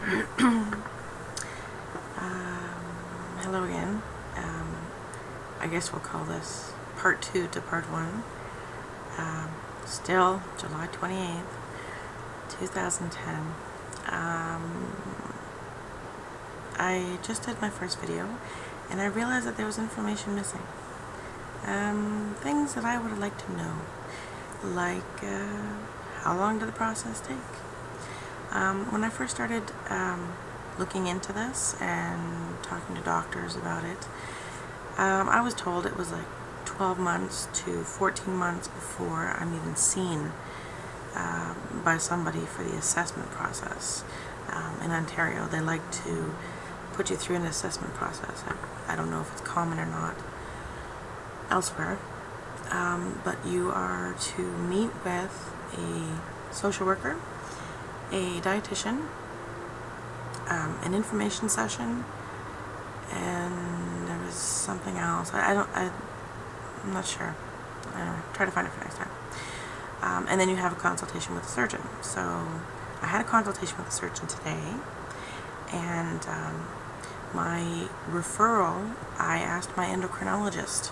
Hello again. I guess we'll call this part 2 to part 1. Still July 28th, 2010. I just did my first video and I realized that there was information missing. Things that I would like to know, like how long did the process take? When I first started looking into this and talking to doctors about it, I was told it was like 12 months to 14 months before I'm even seen by somebody for the assessment process. In Ontario, they like to put you through an assessment process. I don't know if it's common or not elsewhere, but you are to meet with a social worker, a dietitian, an information session, and there was something else. I'm not sure. I don't know. Try to find it for next time. And then you have a consultation with a surgeon. So I had a consultation with a surgeon today, and my referral, I asked my endocrinologist,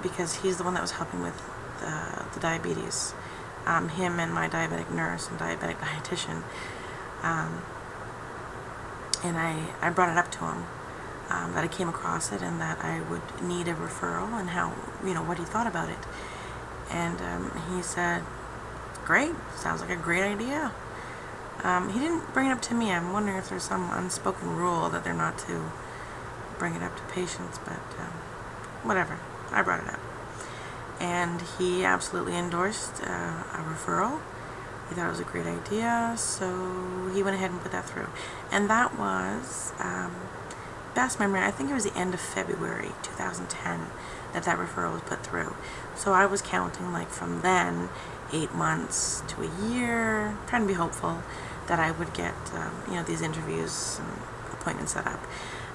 because he's the one that was helping with the diabetes. Him and my diabetic nurse and diabetic dietitian. And I brought it up to him, that I came across it and that I would need a referral and how, what he thought about it. And he said, great, sounds like a great idea. He didn't bring it up to me. I'm wondering if there's some unspoken rule that they're not to bring it up to patients, but whatever, I brought it up. And he absolutely endorsed a referral. He thought it was a great idea, so he went ahead and put that through. And that was, best memory, I think it was the end of February 2010 that referral was put through. So I was counting like from then 8 months to a year, trying to be hopeful that I would get these interviews and appointments set up.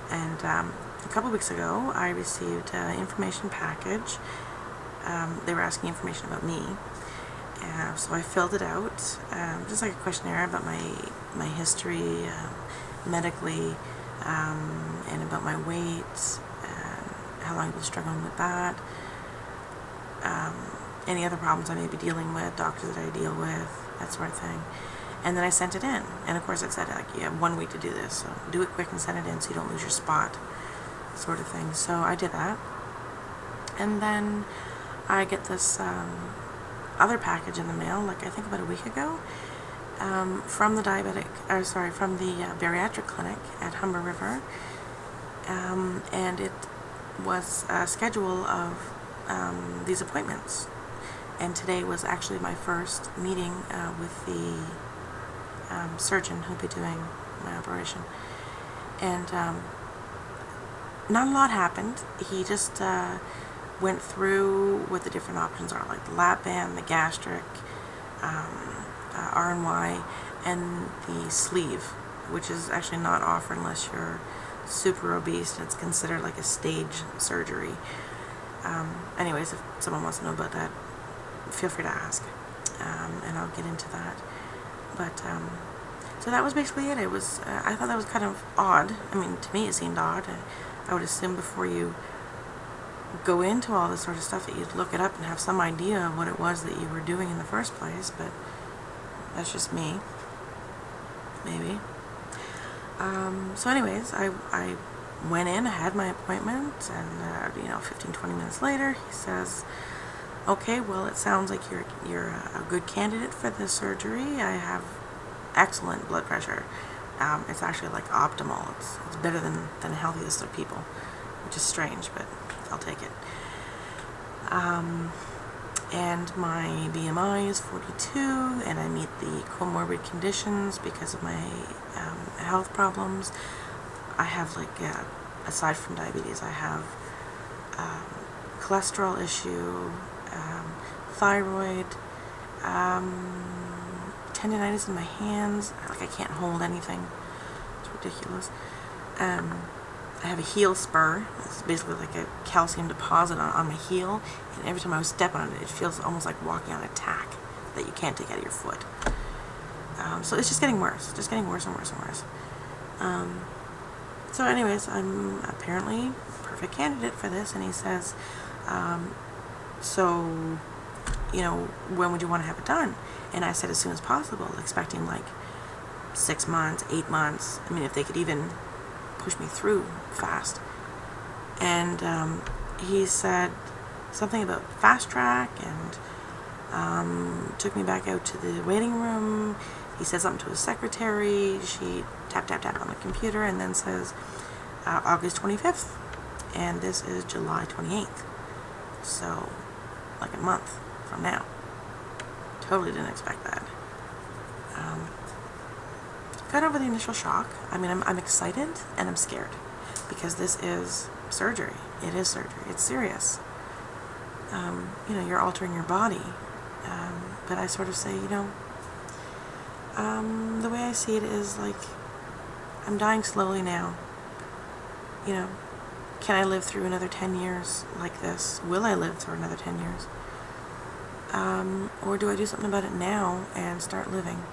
And a couple weeks ago I received an information package. They were asking information about me, so I filled it out, just like a questionnaire about my history medically, and about my weight, how long I've been struggling with that, any other problems I may be dealing with, doctors that I deal with, that sort of thing. And then I sent it in, and of course it said like you have 1 week to do this, so do it quick and send it in so you don't lose your spot, sort of thing. So I did that, and then I get this other package in the mail, like I think about a week ago, from the bariatric clinic at Humber River, and it was a schedule of these appointments. And today was actually my first meeting with the surgeon who'll be doing my operation. And not a lot happened. He just went through what the different options are, like the lap band, the gastric, RnY, and the sleeve, which is actually not offered unless you're super obese, and it's considered like a stage surgery. Anyways, if someone wants to know about that, feel free to ask, and I'll get into that. But so that was basically it. It was I thought that was kind of odd. I mean, to me it seemed odd. I would assume before you go into all this sort of stuff that you'd look it up and have some idea of what it was that you were doing in the first place, but that's just me, maybe. So anyways, I went in, I had my appointment, and 15-20 minutes later he says, okay, well, it sounds like you're a good candidate for this surgery. I have excellent blood pressure. It's actually like optimal. It's better than the healthiest of people, which is strange, but I'll take it. And my BMI is 42, and I meet the comorbid conditions because of my health problems. I have aside from diabetes, I have cholesterol issue, thyroid, tendinitis in my hands. I can't hold anything. It's ridiculous. I have a heel spur. It's basically like a calcium deposit on my heel, and every time I step on it, it feels almost like walking on a tack that you can't take out of your foot. So it's just getting worse, and worse and worse. So anyways, I'm apparently perfect candidate for this, and he says, so, when would you want to have it done? And I said as soon as possible, expecting like 6 months, 8 months. I mean, if they could even push me through fast. And he said something about fast track, and took me back out to the waiting room. He said something to his secretary. She tap on the computer, and then says August 25th, and this is July 28th, so like a month from now. Totally didn't expect that. Got over the initial shock. I mean, I'm excited and I'm scared, because this is surgery. It is surgery. It's serious. You're altering your body. But I sort of say, the way I see it is like, I'm dying slowly now. Can I live through another 10 years like this? Will I live through another 10 years? Or do I do something about it now and start living,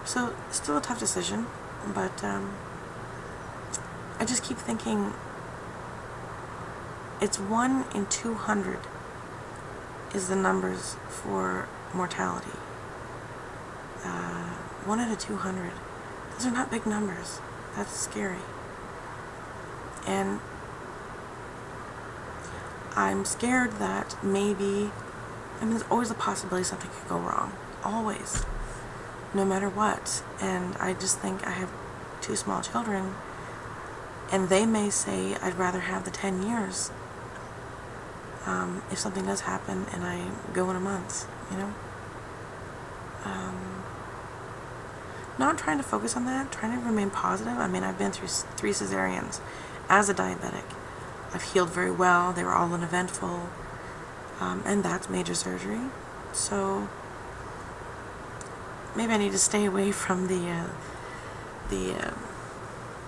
So, still a tough decision, but I just keep thinking, it's 1 in 200 is the numbers for mortality. 1 out of 200. Those are not big numbers. That's scary. And I'm scared that maybe, there's always a possibility something could go wrong. Always. No matter what. And I just think I have 2 small children, and they may say, I'd rather have the 10 years if something does happen and I go in a month, Not trying to focus on that, trying to remain positive. I mean, I've been through 3 cesareans as a diabetic. I've healed very well. They were all uneventful. And that's major surgery. So maybe I need to stay away from the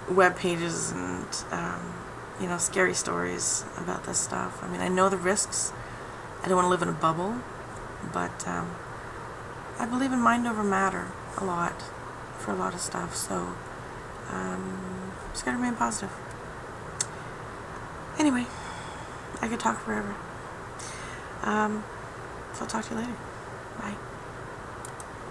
web pages and scary stories about this stuff. I mean, I know the risks. I don't want to live in a bubble, but I believe in mind over matter a lot for a lot of stuff. So just gotta remain positive. Anyway, I could talk forever. So I'll talk to you later. Bye.